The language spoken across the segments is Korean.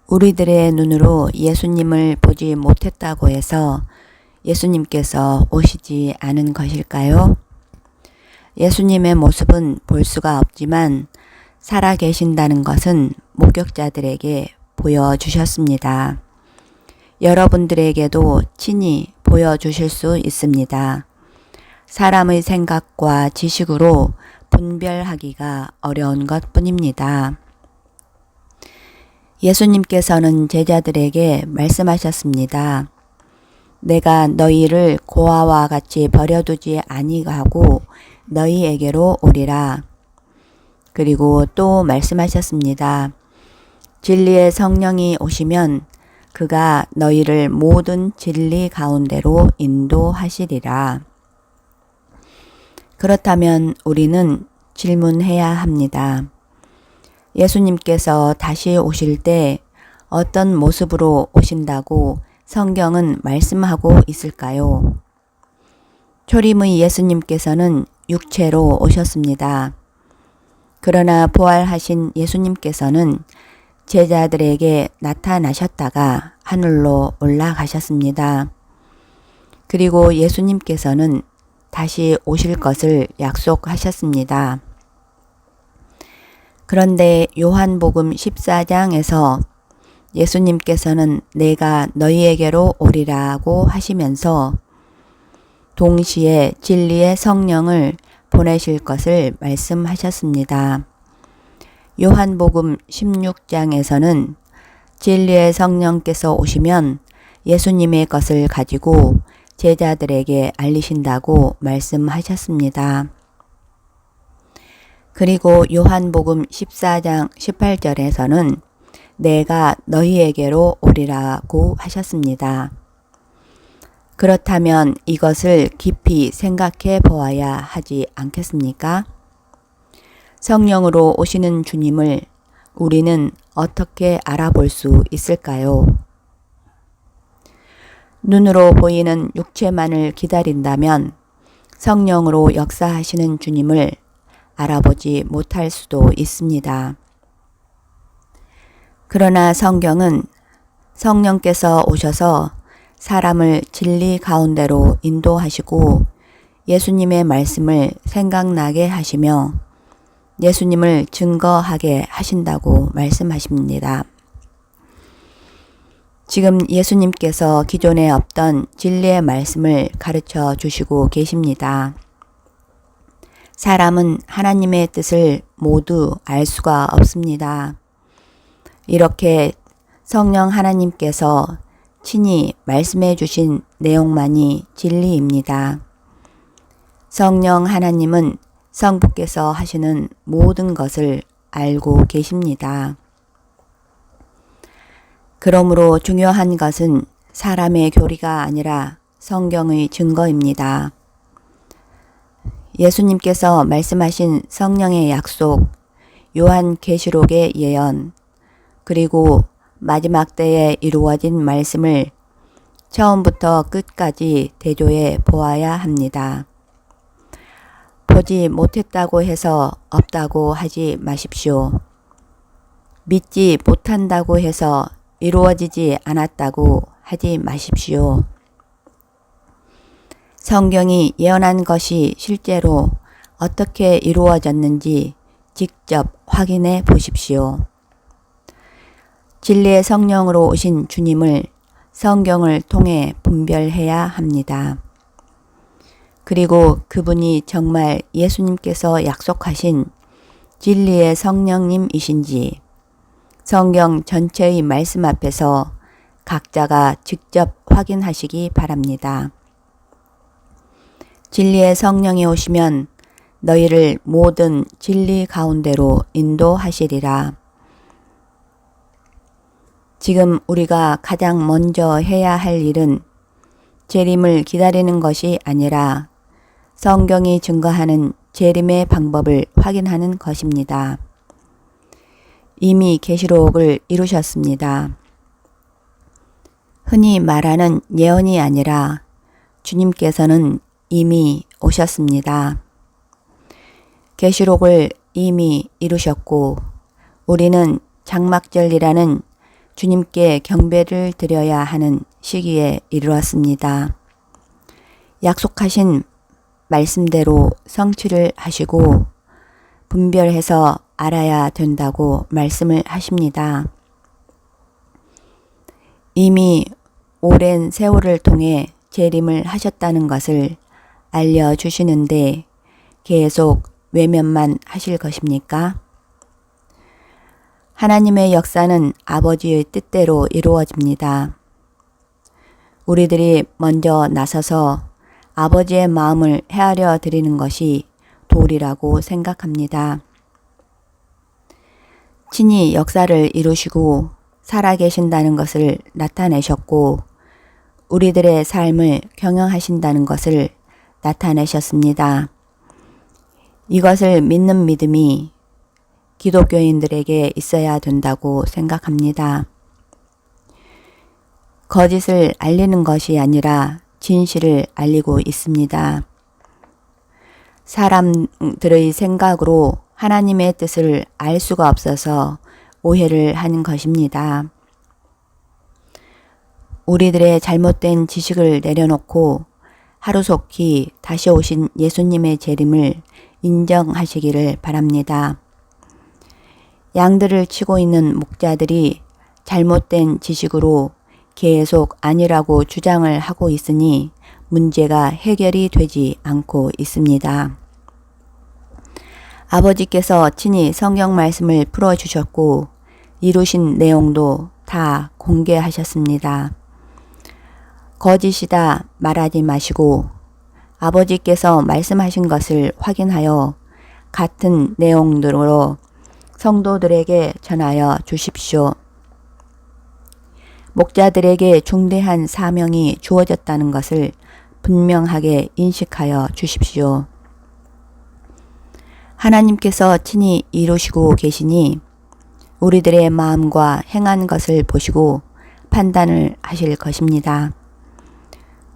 우리들의 눈으로 예수님을 보지 못했다고 해서 예수님께서 오시지 않은 것일까요? 예수님의 모습은 볼 수가 없지만 살아 계신다는 것은 목격자들에게 보여주셨습니다. 여러분들에게도 친히 보여주실 수 있습니다. 사람의 생각과 지식으로 분별하기가 어려운 것 뿐입니다. 예수님께서는 제자들에게 말씀하셨습니다. 내가 너희를 고아와 같이 버려두지 아니하고 너희에게로 오리라. 그리고 또 말씀하셨습니다. 진리의 성령이 오시면 그가 너희를 모든 진리 가운데로 인도하시리라. 그렇다면 우리는 질문해야 합니다. 예수님께서 다시 오실 때 어떤 모습으로 오신다고 성경은 말씀하고 있을까요? 초림의 예수님께서는 육체로 오셨습니다. 그러나 부활하신 예수님께서는 제자들에게 나타나셨다가 하늘로 올라가셨습니다. 그리고 예수님께서는 다시 오실 것을 약속하셨습니다. 그런데 요한복음 14장에서 예수님께서는 내가 너희에게로 오리라고 하시면서 동시에 진리의 성령을 보내실 것을 말씀하셨습니다. 요한복음 16장에서는 진리의 성령께서 오시면 예수님의 것을 가지고 제자들에게 알리신다고 말씀하셨습니다. 그리고 요한복음 14장 18절에서는 내가 너희에게로 오리라고 하셨습니다. 그렇다면 이것을 깊이 생각해 보아야 하지 않겠습니까? 성령으로 오시는 주님을 우리는 어떻게 알아볼 수 있을까요? 눈으로 보이는 육체만을 기다린다면 성령으로 역사하시는 주님을 알아보지 못할 수도 있습니다. 그러나 성경은 성령께서 오셔서 사람을 진리 가운데로 인도하시고 예수님의 말씀을 생각나게 하시며 예수님을 증거하게 하신다고 말씀하십니다. 지금 예수님께서 기존에 없던 진리의 말씀을 가르쳐 주시고 계십니다. 사람은 하나님의 뜻을 모두 알 수가 없습니다. 이렇게 성령 하나님께서 친히 말씀해 주신 내용만이 진리입니다. 성령 하나님은 성부께서 하시는 모든 것을 알고 계십니다. 그러므로 중요한 것은 사람의 교리가 아니라 성경의 증거입니다. 예수님께서 말씀하신 성령의 약속, 요한계시록의 예언, 그리고 마지막 때에 이루어진 말씀을 처음부터 끝까지 대조해 보아야 합니다. 보지 못했다고 해서 없다고 하지 마십시오. 믿지 못한다고 해서 이루어지지 않았다고 하지 마십시오. 성경이 예언한 것이 실제로 어떻게 이루어졌는지 직접 확인해 보십시오. 진리의 성령으로 오신 주님을 성경을 통해 분별해야 합니다. 그리고 그분이 정말 예수님께서 약속하신 진리의 성령님이신지 성경 전체의 말씀 앞에서 각자가 직접 확인하시기 바랍니다. 진리의 성령이 오시면 너희를 모든 진리 가운데로 인도하시리라. 지금 우리가 가장 먼저 해야 할 일은 재림을 기다리는 것이 아니라 성경이 증거하는 재림의 방법을 확인하는 것입니다. 이미 계시록을 이루셨습니다. 흔히 말하는 예언이 아니라 주님께서는 이미 오셨습니다. 계시록을 이미 이루셨고 우리는 장막절이라는 주님께 경배를 드려야 하는 시기에 이르렀습니다. 약속하신 말씀대로 성취를 하시고 분별해서 알아야 된다고 말씀을 하십니다. 이미 오랜 세월을 통해 재림을 하셨다는 것을 알려주시는데 계속 외면만 하실 것입니까? 하나님의 역사는 아버지의 뜻대로 이루어집니다. 우리들이 먼저 나서서 아버지의 마음을 헤아려 드리는 것이 도리라고 생각합니다. 친히 역사를 이루시고 살아계신다는 것을 나타내셨고 우리들의 삶을 경영하신다는 것을 나타내셨습니다. 이것을 믿는 믿음이 기독교인들에게 있어야 된다고 생각합니다. 거짓을 알리는 것이 아니라 진실을 알리고 있습니다. 사람들의 생각으로 하나님의 뜻을 알 수가 없어서 오해를 하는 것입니다. 우리들의 잘못된 지식을 내려놓고 하루속히 다시 오신 예수님의 재림을 인정하시기를 바랍니다. 양들을 치고 있는 목자들이 잘못된 지식으로 계속 아니라고 주장을 하고 있으니 문제가 해결이 되지 않고 있습니다. 아버지께서 친히 성경 말씀을 풀어주셨고 이루신 내용도 다 공개하셨습니다. 거짓이다 말하지 마시고 아버지께서 말씀하신 것을 확인하여 같은 내용들로 성도들에게 전하여 주십시오. 목자들에게 중대한 사명이 주어졌다는 것을 분명하게 인식하여 주십시오. 하나님께서 친히 이루시고 계시니 우리들의 마음과 행한 것을 보시고 판단을 하실 것입니다.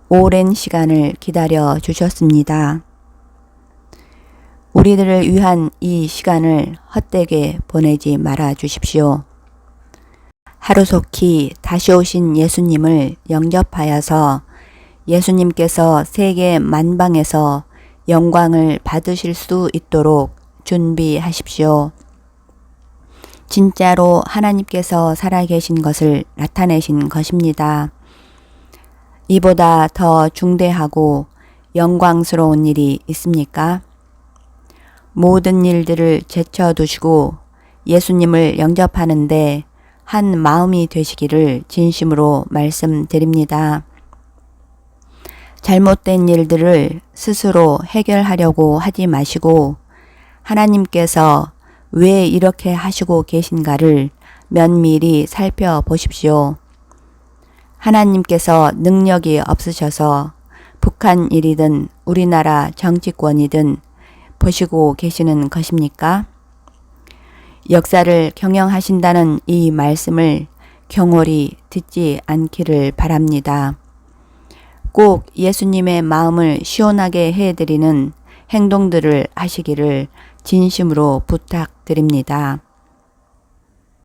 오랜 시간을 기다려 주셨습니다. 우리들을 위한 이 시간을 헛되게 보내지 말아 주십시오. 하루속히 다시 오신 예수님을 영접하여서 예수님께서 세계 만방에서 영광을 받으실 수 있도록 준비하십시오. 진짜로 하나님께서 살아계신 것을 나타내신 것입니다. 이보다 더 중대하고 영광스러운 일이 있습니까? 모든 일들을 제쳐두시고 예수님을 영접하는데 한 마음이 되시기를 진심으로 말씀드립니다. 잘못된 일들을 스스로 해결하려고 하지 마시고 하나님께서 왜 이렇게 하시고 계신가를 면밀히 살펴보십시오. 하나님께서 능력이 없으셔서 북한 일이든 우리나라 정치권이든 보시고 계시는 것입니까? 역사를 경영하신다는 이 말씀을 경홀히 듣지 않기를 바랍니다. 꼭 예수님의 마음을 시원하게 해드리는 행동들을 하시기를 진심으로 부탁드립니다.